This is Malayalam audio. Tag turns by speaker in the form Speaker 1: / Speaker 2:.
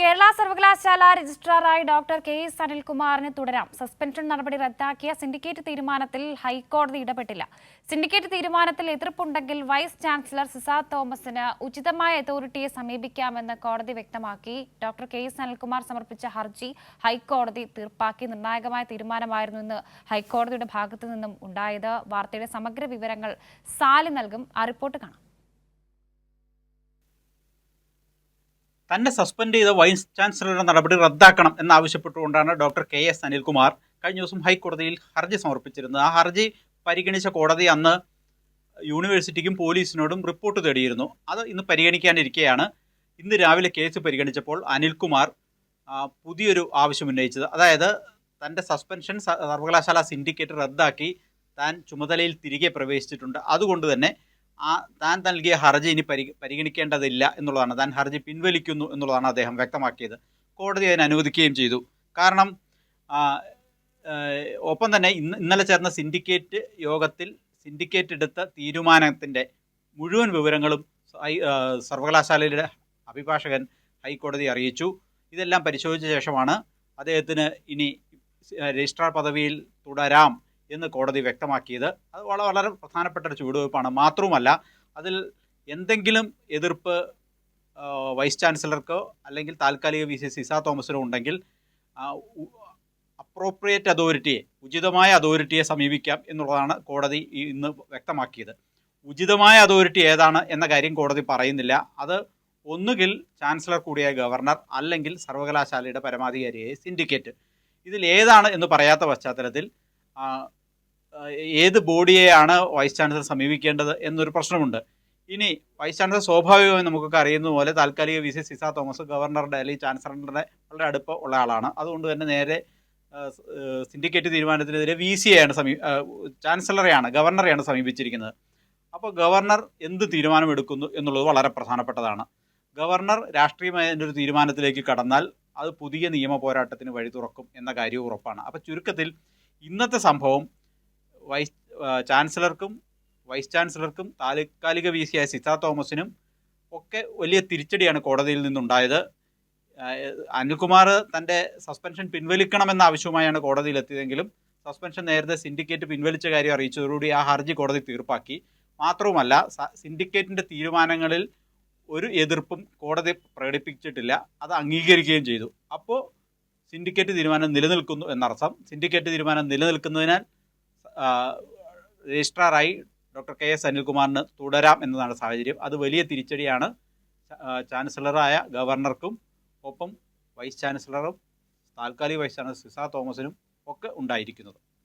Speaker 1: കേരള സർവകലാശാല രജിസ്ട്രാറായി ഡോക്ടർ കെ.എസ്. അനിൽകുമാറിന് തുടരാം. സസ്പെൻഷൻ നടപടി റദ്ദാക്കിയ സിൻഡിക്കേറ്റ് തീരുമാനത്തിൽ ഹൈക്കോടതി ഇടപെട്ടില്ല. സിൻഡിക്കേറ്റ് തീരുമാനത്തിൽ എതിർപ്പുണ്ടെങ്കിൽ വൈസ് ചാൻസലർ സിസ തോമസിന് ഉചിതമായ അതോറിറ്റിയെ സമീപിക്കാമെന്ന് കോടതി വ്യക്തമാക്കി. Doctor KS. അനിൽകുമാർ സമർപ്പിച്ച ഹർജി ഹൈക്കോടതി തീർപ്പാക്കി. നിർണായകമായ തീരുമാനമായിരുന്നു ഇന്ന് ഹൈക്കോടതിയുടെ ഭാഗത്തു നിന്നും ഉണ്ടായത്. വാർത്തയുടെ സമഗ്ര വിവരങ്ങൾ സാലി നൽകും. ആ റിപ്പോർട്ട് കാണാം.
Speaker 2: തന്നെ സസ്പെൻഡ് ചെയ്ത വൈസ് ചാൻസലറുടെ നടപടി റദ്ദാക്കണം എന്നാവശ്യപ്പെട്ടുകൊണ്ടാണ് ഡോക്ടർ കെ.എസ്. അനിൽകുമാർ കഴിഞ്ഞ ദിവസം ഹൈക്കോടതിയിൽ ഹർജി സമർപ്പിച്ചിരുന്നത്. ആ ഹർജി പരിഗണിച്ച കോടതി അന്ന് യൂണിവേഴ്സിറ്റിക്കും പോലീസിനോടും റിപ്പോർട്ട് തേടിയിരുന്നു. അത് ഇന്ന് പരിഗണിക്കാനിരിക്കെയാണ് ഇന്ന് രാവിലെ കേസ് പരിഗണിച്ചപ്പോൾ അനിൽകുമാർ പുതിയൊരു ആവശ്യം ഉന്നയിച്ചത്. അതായത് തൻ്റെ സസ്പെൻഷൻ സർവകലാശാല സിൻഡിക്കേറ്റ് റദ്ദാക്കി താൻ ചുമതലയിൽ തിരികെ പ്രവേശിച്ചിട്ടുണ്ട്. അതുകൊണ്ട് തന്നെ താൻ നൽകിയ ഹർജി ഇനി പരിഗണിക്കേണ്ടതില്ല എന്നുള്ളതാണ്. താൻ ഹർജി പിൻവലിക്കുന്നു എന്നുള്ളതാണ് അദ്ദേഹം വ്യക്തമാക്കിയത്. കോടതി അതിന് അനുവദിക്കുകയും ചെയ്തു. കാരണം ഒപ്പം തന്നെ ഇന്നലെ ചേർന്ന സിൻഡിക്കേറ്റ് യോഗത്തിൽ സിൻഡിക്കേറ്റ് എടുത്ത തീരുമാനത്തിൻ്റെ മുഴുവൻ വിവരങ്ങളും സർവകലാശാലയുടെ അഭിഭാഷകൻ ഹൈക്കോടതിയെ അറിയിച്ചു. ഇതെല്ലാം പരിശോധിച്ച ശേഷമാണ് അദ്ദേഹത്തിന് ഇനി രജിസ്ട്രാർ പദവിയിൽ തുടരാം എന്ന് കോടതി വ്യക്തമാക്കിയത്. അത് വളരെ പ്രധാനപ്പെട്ട ഒരു ചുവടുവയ്പ്പാണ്. മാത്രവുമല്ല, അതിൽ എന്തെങ്കിലും എതിർപ്പ് വൈസ് ചാൻസലർക്കോ അല്ലെങ്കിൽ താൽക്കാലിക വി സി സിസ തോമസിനോ ഉണ്ടെങ്കിൽ അപ്രോപ്രിയേറ്റ് അതോറിറ്റിയെ, ഉചിതമായ അതോറിറ്റിയെ സമീപിക്കാം എന്നുള്ളതാണ് കോടതി ഇന്ന് വ്യക്തമാക്കിയത്. ഉചിതമായ അതോറിറ്റി ഏതാണ് എന്ന കാര്യം കോടതി പറയുന്നില്ല. അത് ഒന്നുകിൽ ചാൻസലർ കൂടിയായ ഗവർണർ, അല്ലെങ്കിൽ സർവകലാശാലയുടെ പരമാധികാരിയായ സിൻഡിക്കേറ്റ്. ഇതിൽ ഏതാണ് എന്ന് പറയാത്ത പശ്ചാത്തലത്തിൽ ഏത് ബോഡിയെയാണ് വൈസ് ചാൻസലർ സമീപിക്കേണ്ടത് എന്നൊരു പ്രശ്നമുണ്ട്. ഇനി വൈസ് ചാൻസലർ സ്വാഭാവികമായും നമുക്കൊക്കെ അറിയുന്ന പോലെ താൽക്കാലിക വി സി സിസ തോമസ് ഗവർണറുടെ അല്ലെങ്കിൽ ചാൻസലറുടെ വളരെ അടുപ്പം ഉള്ള ആളാണ്. അതുകൊണ്ട് തന്നെ നേരെ സിൻഡിക്കേറ്റ് തീരുമാനത്തിനെതിരെ വി സിയെയാണ് ചാൻസലറെയാണ്, ഗവർണറെയാണ് സമീപിച്ചിരിക്കുന്നത്. അപ്പോൾ ഗവർണർ എന്ത് തീരുമാനമെടുക്കുന്നു എന്നുള്ളത് വളരെ പ്രധാനപ്പെട്ടതാണ്. ഗവർണർ രാഷ്ട്രീയമായ ഒരു തീരുമാനത്തിലേക്ക് കടന്നാൽ അത് പുതിയ നിയമ പോരാട്ടത്തിന് വഴി തുറക്കും എന്ന കാര്യവും ഉറപ്പാണ്. അപ്പോൾ ചുരുക്കത്തിൽ ഇന്നത്തെ സംഭവം ചാൻസലർക്കും വൈസ് ചാൻസലർക്കും താൽക്കാലിക വി സിയായ സിസ തോമസിനും ഒക്കെ വലിയ തിരിച്ചടിയാണ് കോടതിയിൽ നിന്നുണ്ടായത്. അനിൽകുമാർ തൻ്റെ സസ്പെൻഷൻ പിൻവലിക്കണമെന്ന ആവശ്യവുമായാണ് കോടതിയിലെത്തിയതെങ്കിലും സസ്പെൻഷൻ നേരത്തെ സിൻഡിക്കേറ്റ് പിൻവലിച്ച കാര്യം അറിയിച്ചതോടുകൂടി ആ ഹർജി കോടതി തീർപ്പാക്കി. മാത്രവുമല്ല, സിൻഡിക്കേറ്റിൻ്റെ തീരുമാനങ്ങളിൽ ഒരു എതിർപ്പും കോടതി പ്രകടിപ്പിച്ചിട്ടില്ല. അത് അംഗീകരിക്കുകയും ചെയ്തു. അപ്പോൾ സിൻഡിക്കേറ്റ് തീരുമാനം നിലനിൽക്കുന്നു എന്നർത്ഥം. സിൻഡിക്കേറ്റ് തീരുമാനം നിലനിൽക്കുന്നതിനാൽ രജിസ്ട്രാറായി ഡോക്ടർ കെ.എസ്. അനിൽകുമാറിന് തുടരാം എന്നതാണ് സാഹചര്യം. അത് വലിയ തിരിച്ചടിയാണ് ചാൻസലറായ ഗവർണർക്കും ഒപ്പം വൈസ് ചാൻസലറും താൽക്കാലിക വൈസ് ചാൻസലർ സിസ തോമസിനും ഒക്കെ ഉണ്ടായിരിക്കുന്നത്.